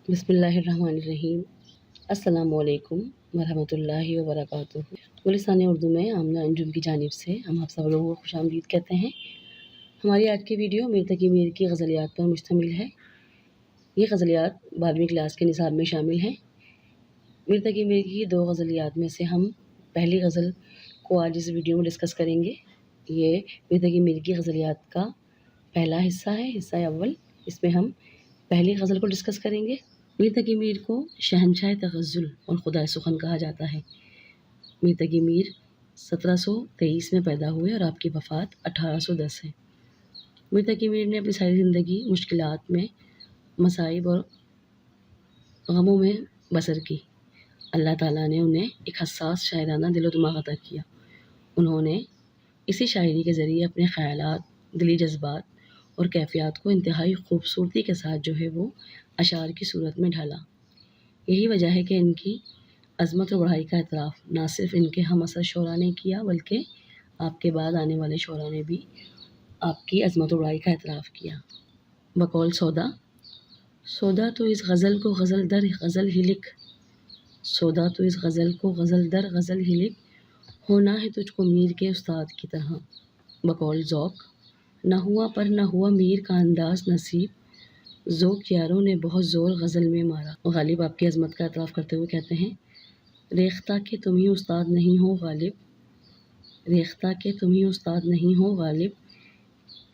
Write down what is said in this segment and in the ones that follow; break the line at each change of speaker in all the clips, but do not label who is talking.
بسم اللہ الرحمن الرحیم۔ السلام علیکم ورحمۃ اللہ وبرکاتہ۔ لسان اردو میں آمنہ انجم کی جانب سے ہم آپ سب لوگوں کو خوش آمدید کہتے ہیں۔ ہماری آج کی ویڈیو میر تقی میر کی غزلیات پر مشتمل ہے۔ یہ غزلیات 12ویں کلاس کے نصاب میں شامل ہیں۔ میر تقی میر کی 2 غزلیات میں سے ہم پہلی غزل کو آج اس ویڈیو میں ڈسکس کریں گے۔ یہ میر تقی میر کی غزلیات کا پہلا حصہ ہے، حصہ اول۔ اس میں ہم پہلی غزل کو ڈسکس کریں گے۔ میر تقی میر کو شہنشاہ تغزل اور خدائے سخن کہا جاتا ہے۔ میر تقی میر 1723 میں پیدا ہوئے اور آپ کی وفات 1810 ہے۔ میر تقی میر نے اپنی ساری زندگی مشکلات میں، مصائب اور غموں میں بسر کی۔ اللہ تعالیٰ نے انہیں ایک حساس شاعرانہ دل و دماغ عطا کیا۔ انہوں نے اسی شاعری کے ذریعے اپنے خیالات، دلی جذبات اور کیفیات کو انتہائی خوبصورتی کے ساتھ وہ اشعار کی صورت میں ڈھالا۔ یہی وجہ ہے کہ ان کی عظمت و بڑائی کا اعتراف نہ صرف ان کے ہم عصر شعراء نے کیا، بلکہ آپ کے بعد آنے والے شعراء نے بھی آپ کی عظمت و بڑائی کا اعتراف کیا۔ بقول سودا، سودا تو اس غزل کو غزل در غزل ہی لکھ، سودا تو اس غزل کو غزل در غزل ہی لکھ، ہونا ہے تجھ کو میر کے استاد کی طرح۔ بقول ذوق، نہ ہوا پر نہ ہوا میر کا انداز نصیب، ذوق یاروں نے بہت زور غزل میں مارا۔ غالب آپ کی عظمت کا اعتراف کرتے ہوئے کہتے ہیں، ریختہ کہ تم ہی استاد نہیں ہو غالب، ریختہ کہ تم ہی استاد نہیں ہو غالب،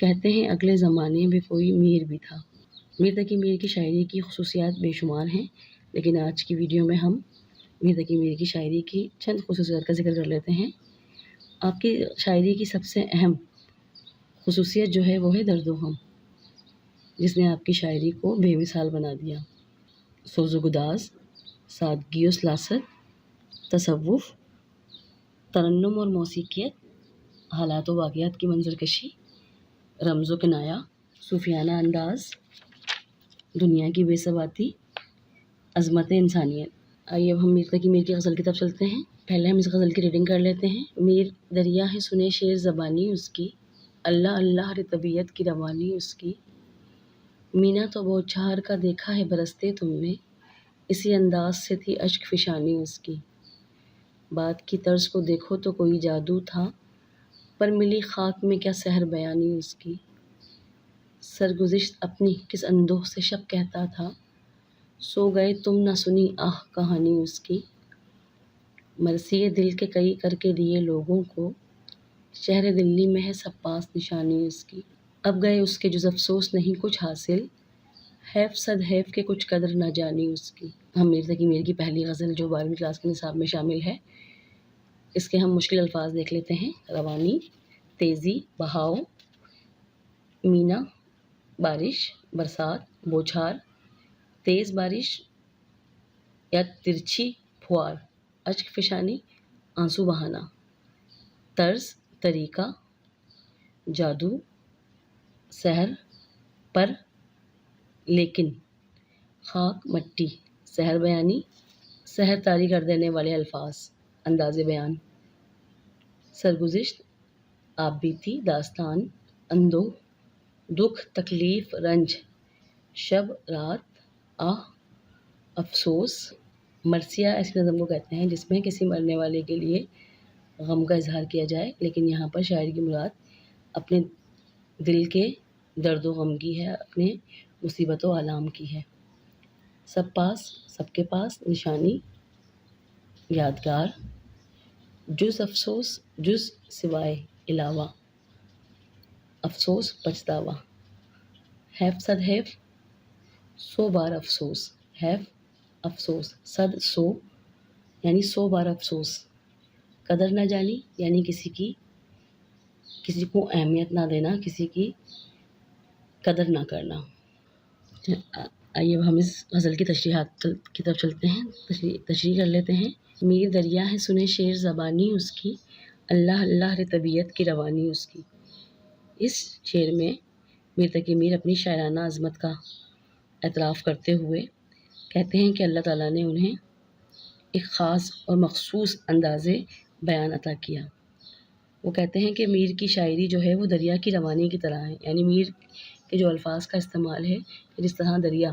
کہتے ہیں اگلے زمانے میں کوئی میر بھی تھا۔ میر تقی میر کی شاعری کی خصوصیات بے شمار ہیں، لیکن آج کی ویڈیو میں ہم میر تقی میر کی شاعری کی چند خصوصیات کا ذکر کر لیتے ہیں۔ آپ کی شاعری کی سب سے اہم خصوصیت وہ ہے درد و غم، جس نے آپ کی شاعری کو بے مثال بنا دیا۔ سوز و گداز، سادگی و سلاست، تصوف، ترنم اور موسیقیت، حالات و واقعات کی منظر کشی، رمز و کنایا، صوفیانہ انداز، دنیا کی بے ثباتی، عظمت انسانیت۔ آئیے اب ہم میر تقی میر کی غزل کی طرف چلتے ہیں۔ پہلے ہم اس غزل کی ریڈنگ کر لیتے ہیں۔ میر دریا ہے سنے شعر زبانی اس کی، اللہ اللہ رے طبیعت کی روانی اس کی، مینا تو بوچھار کا دیکھا ہے برستے تم نے، اسی انداز سے تھی اشک فشانی اس کی، بات کی طرز کو دیکھو تو کوئی جادو تھا، پر ملی خاک میں کیا سحر بیانی اس کی، سرگزشت اپنی کس اندوہ سے شب کہتا تھا، سو گئے تم نہ سنی آہ کہانی اس کی، مرثیے دل کے کئی کر کے دیے لوگوں کو، شہر دلی میں ہے سب پاس نشانی اس کی، اب گئے اس کے جز افسوس نہیں کچھ حاصل، حیف صد حیف کے کچھ قدر نہ جانی اس کی۔ ہم میر تقی میر کی پہلی غزل جو 12ویں کلاس کے نصاب میں شامل ہے، اس کے ہم مشکل الفاظ دیکھ لیتے ہیں۔ روانی، تیزی، بہاؤ، مینا، بارش، برسات، بوچھار، تیز بارش یا ترچھی پھوار، اشک فشانی، آنسو بہانا، طرز، طریقہ، جادو، سحر، پر، لیکن، خاک، مٹی، سحر بیانی، سحر طاری کر دینے والے الفاظ، انداز بیان، سرگزشت، آپ بیتی، داستان، اندوہ، دکھ، تکلیف، رنج، شب، رات، آہ، افسوس۔ مرثیہ ایسی نظم کو کہتے ہیں جس میں کسی مرنے والے کے لیے غم کا اظہار کیا جائے، لیکن یہاں پر شاعر کی مراد اپنے دل کے درد و غم کی ہے، اپنے مصیبت و آلام کی ہے۔ سب پاس، سب کے پاس، نشانی، یادگار، جز افسوس، جز سوائے، علاوہ، افسوس، پچھتاوا، حیف صد حیف، 100 بار افسوس، حیف، افسوس، صد، 100 یعنی 100 بار افسوس، قدر نہ جانی یعنی کسی کو اہمیت نہ دینا، کسی کی قدر نہ کرنا۔ آئیے اب ہم اس غزل کی تشریحات کی طرف چلتے ہیں، تشریح کر لیتے ہیں۔ میر دریا ہے سنے شعر زبانی اس کی، اللہ اللہ رے طبیعت کی روانی اس کی۔ اس شعر میں میر تقی میر اپنی شاعرانہ عظمت کا اعتراف کرتے ہوئے کہتے ہیں کہ اللہ تعالیٰ نے انہیں ایک خاص اور مخصوص انداز بیان عطا کیا۔ وہ کہتے ہیں کہ میر کی شاعری وہ دریا کی روانی کی طرح ہے، یعنی میر کے جو الفاظ کا استعمال ہے، جس طرح دریا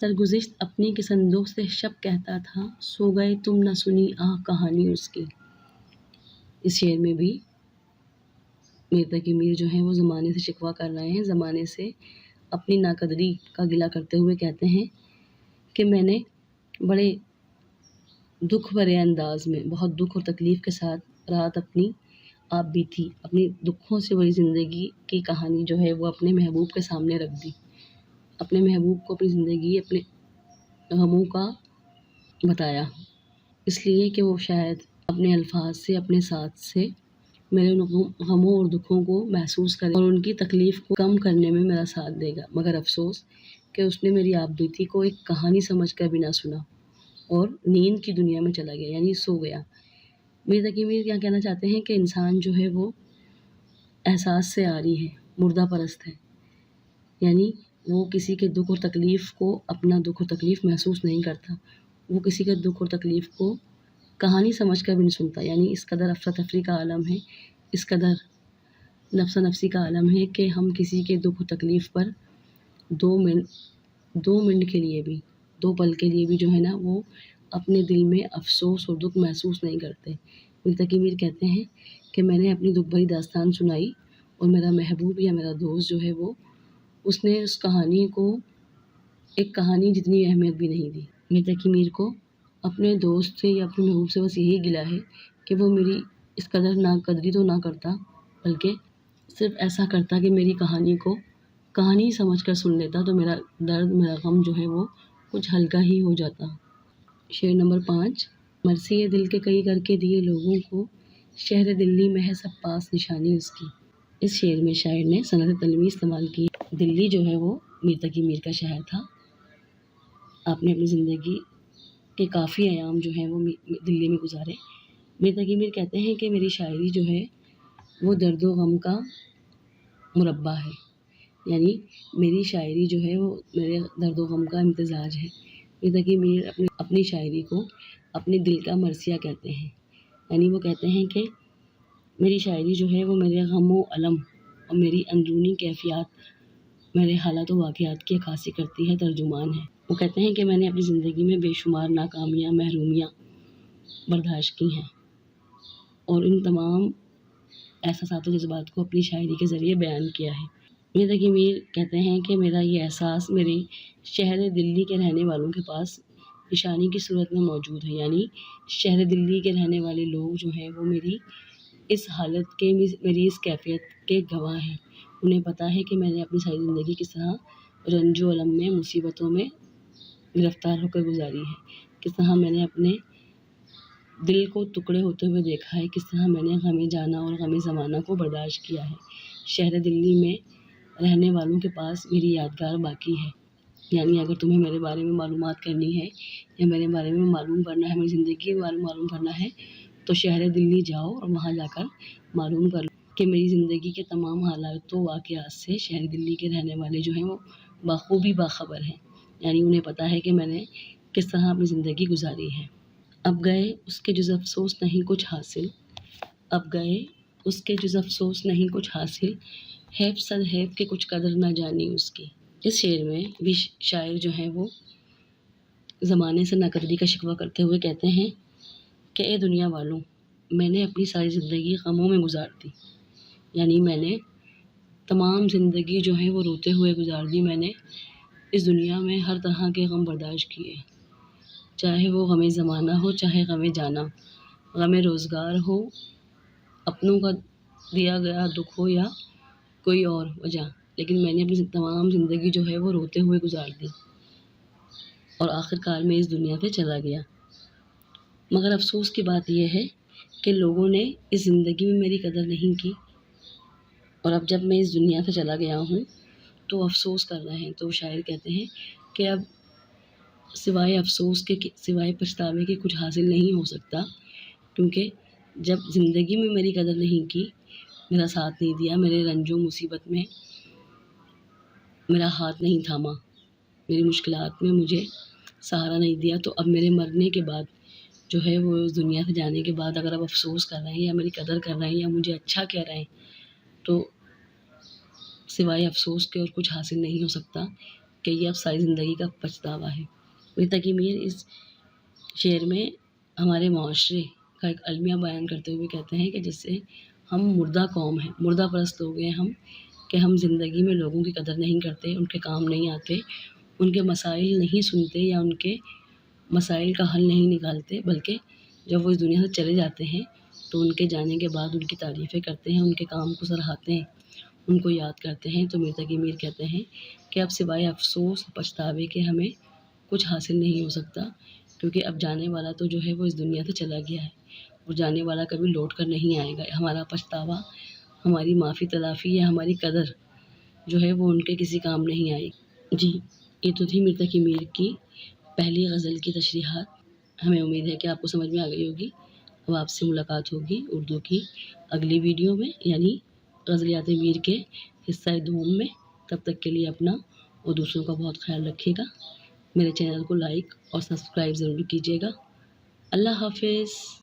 سرگزشت اپنی کے صندوق سے شب کہتا تھا، سو گئے تم نہ سنی آہ کہانی اس کی۔ اس شعر میں بھی میر تقی میر جو ہیں وہ زمانے سے شکوہ کر رہے ہیں، زمانے سے اپنی ناقدری کا گلہ کرتے ہوئے کہتے ہیں کہ میں نے بڑے دکھ بھرے انداز میں، بہت دکھ اور تکلیف کے ساتھ رات اپنی آپ بیتی، اپنی دکھوں سے بڑی زندگی کی کہانی جو ہے وہ اپنے محبوب کے سامنے رکھ دی، اپنے محبوب کو اپنی زندگی، اپنے غموں کا بتایا، اس لیے کہ وہ شاید اپنے الفاظ سے، اپنے ساتھ سے میرے غموں اور دکھوں کو محسوس کرے اور ان کی تکلیف کو کم کرنے میں میرا ساتھ دے گا، مگر افسوس کہ اس نے میری آپ بیتی کو ایک کہانی سمجھ کر بھی نہ سنا اور نیند کی دنیا میں چلا گیا، یعنی سو گیا۔ میر تقی میر کیا کہنا چاہتے ہیں کہ انسان جو ہے وہ احساس سے عاری ہے، مردہ پرست ہے، یعنی وہ کسی کے دکھ اور تکلیف کو اپنا دکھ اور تکلیف محسوس نہیں کرتا، وہ کسی کے دکھ اور تکلیف کو کہانی سمجھ کر بھی نہیں سنتا، یعنی اس قدر افراتفری کا عالم ہے، اس قدر نفس نفسی کا عالم ہے کہ ہم کسی کے دکھ و تکلیف پر دو منٹ کے لیے بھی، دو پل کے لیے بھی جو ہے نا وہ اپنے دل میں افسوس اور دکھ محسوس نہیں کرتے۔ میر تقی میر کہتے ہیں کہ میں نے اپنی دکھ بھری داستان سنائی اور میرا محبوب یا میرا دوست جو ہے وہ اس نے اس کہانی کو ایک کہانی جتنی اہمیت بھی نہیں دی۔ میر تقی میر کو اپنے دوست سے یا اپنے محبوب سے بس یہی گلہ ہے کہ وہ میری اس قدر ناقدری تو نہ کرتا، بلکہ صرف ایسا کرتا کہ میری کہانی کو کہانی سمجھ کر سن لیتا تو میرا درد، میرا غم جو ہے وہ کچھ ہلکا ہی ہو جاتا۔ شعر نمبر 5، مرثی دل کے کئی کر کے دیے لوگوں کو، شہر دلی میں ہے سب پاس نشانی اس کی۔ اس شعر میں شاعر نے صنعت تلوی استعمال کی۔ دلی جو ہے وہ میر تقی میر کا شہر تھا، آپ نے اپنی زندگی کے کافی ایام جو ہیں وہ دلی میں گزارے۔ میر تقی میر کہتے ہیں کہ میری شاعری جو ہے وہ درد و غم کا مربع ہے، یعنی میری شاعری جو ہے وہ میرے درد و غم کا امتزاج ہے۔ میر تقی میر اپنی شاعری کو اپنے دل کا مرثیہ کہتے ہیں، یعنی وہ کہتے ہیں کہ میری شاعری جو ہے وہ میرے غم و الم اور میری اندرونی کیفیات، میرے حالات و واقعات کی عکاسی کرتی ہے، ترجمان ہے۔ وہ کہتے ہیں کہ میں نے اپنی زندگی میں بے شمار ناکامیاں، محرومیاں برداشت کی ہیں اور ان تمام احساسات و جذبات کو اپنی شاعری کے ذریعے بیان کیا ہے۔ میر تقی میر کہتے ہیں کہ میرا یہ احساس میرے شہر دلی کے رہنے والوں کے پاس نشانی کی صورت میں موجود ہے، یعنی شہر دلی کے رہنے والے لوگ جو ہیں وہ میری اس حالت کے، میری اس کیفیت کے گواہ ہیں۔ انہیں پتہ ہے کہ میں نے اپنی ساری زندگی کس طرح رنج و الم میں، مصیبتوں میں گرفتار ہو کر گزاری ہے، کس طرح میں نے اپنے دل کو ٹکڑے ہوتے ہوئے دیکھا ہے، کس طرح میں نے غم جانا اور غم زمانہ کو برداشت کیا ہے۔ شہر دلی میں رہنے والوں کے پاس میری یادگار باقی ہے، یعنی اگر تمہیں میرے بارے میں معلومات کرنی ہے یا میرے بارے میں معلوم کرنا ہے، میری زندگی کے بارے میں معلوم کرنا ہے تو شہر دلی جاؤ اور وہاں جا کر معلوم کر لو کہ میری زندگی کے تمام حالات و واقعات سے شہر دلی کے رہنے والے جو ہیں وہ بخوبی باخبر ہیں، یعنی انہیں پتہ ہے کہ میں نے کس طرح اپنی زندگی گزاری ہے۔ اب گئے اس کے جز افسوس نہیں کچھ حاصل، اب گئے اس کے جز افسوس نہیں کچھ حاصل، حیف صد حیف کہ کچھ قدر نہ جانی اس کی۔ اس شعر میں بھی شاعر جو ہیں وہ زمانے سے ناقدری کا شکوہ کرتے ہوئے کہتے ہیں کہ اے دنیا والوں، میں نے اپنی ساری زندگی غموں میں گزار دی، یعنی میں نے تمام زندگی جو ہے وہ روتے ہوئے گزار دی، میں نے اس دنیا میں ہر طرح کے غم برداشت کیے، چاہے وہ غم زمانہ ہو، چاہے غم جانا، غم روزگار ہو، اپنوں کا دیا گیا دکھ ہو یا کوئی اور وجہ، لیکن میں نے اپنی تمام زندگی جو ہے وہ روتے ہوئے گزار دی اور آخر کار میں اس دنیا سے چلا گیا۔ مگر افسوس کی بات یہ ہے کہ لوگوں نے اس زندگی میں میری قدر نہیں کی اور اب جب میں اس دنیا سے چلا گیا ہوں تو افسوس کر رہے ہیں۔ تو شاعر کہتے ہیں کہ اب سوائے افسوس کے، سوائے پچھتاوے کے کچھ حاصل نہیں ہو سکتا، کیونکہ جب زندگی میں میری قدر نہیں کی، میرا ساتھ نہیں دیا، میرے رنج و مصیبت میں میرا ہاتھ نہیں تھاما، میری مشکلات میں مجھے سہارا نہیں دیا، تو اب میرے مرنے کے بعد جو ہے وہ اس دنیا سے جانے کے بعد اگر اب افسوس کر رہے ہیں یا میری قدر کر رہے ہیں یا مجھے اچھا کہہ رہے ہیں تو سوائے افسوس کے اور کچھ حاصل نہیں ہو سکتا، کہ یہ اب ساری زندگی کا پچھتاوا ہے۔ مرزا تقی میر اس شعر میں ہمارے معاشرے کا ایک المیہ بیان کرتے ہوئے کہتے ہیں کہ جس سے ہم مردہ قوم ہیں، مردہ پرست ہو گئے ہم، کہ ہم زندگی میں لوگوں کی قدر نہیں کرتے، ان کے کام نہیں آتے، ان کے مسائل نہیں سنتے یا ان کے مسائل کا حل نہیں نکالتے، بلکہ جب وہ اس دنیا سے چلے جاتے ہیں تو ان کے جانے کے بعد ان کی تعریفیں کرتے ہیں، ان کے کام کو سراہتے ہیں، ان کو یاد کرتے ہیں۔ تو مرزا تقی میر کہتے ہیں کہ اب سوائے افسوس پچھتاوے کے ہمیں کچھ حاصل نہیں ہو سکتا، کیونکہ اب جانے والا تو جو ہے وہ اس دنیا سے چلا گیا ہے اور جانے والا کبھی لوٹ کر نہیں آئے گا۔ ہمارا پچھتاوا، ہماری معافی تلافی یا ہماری قدر جو ہے وہ ان کے کسی کام نہیں آئے گی۔ جی، یہ تو تھی مرزا تقی میر کی پہلی غزل کی تشریحات۔ ہمیں امید ہے کہ آپ کو سمجھ میں آ گئی ہوگی۔ اب آپ سے ملاقات ہوگی اردو کی اگلی ویڈیو میں، یعنی غزلیات میر کے حصہ دوم میں۔ تب تک کے لیے اپنا اور دوسروں کا بہت خیال رکھیے گا۔ میرے چینل کو لائک اور سبسکرائب ضرور کیجیے گا۔ اللہ حافظ۔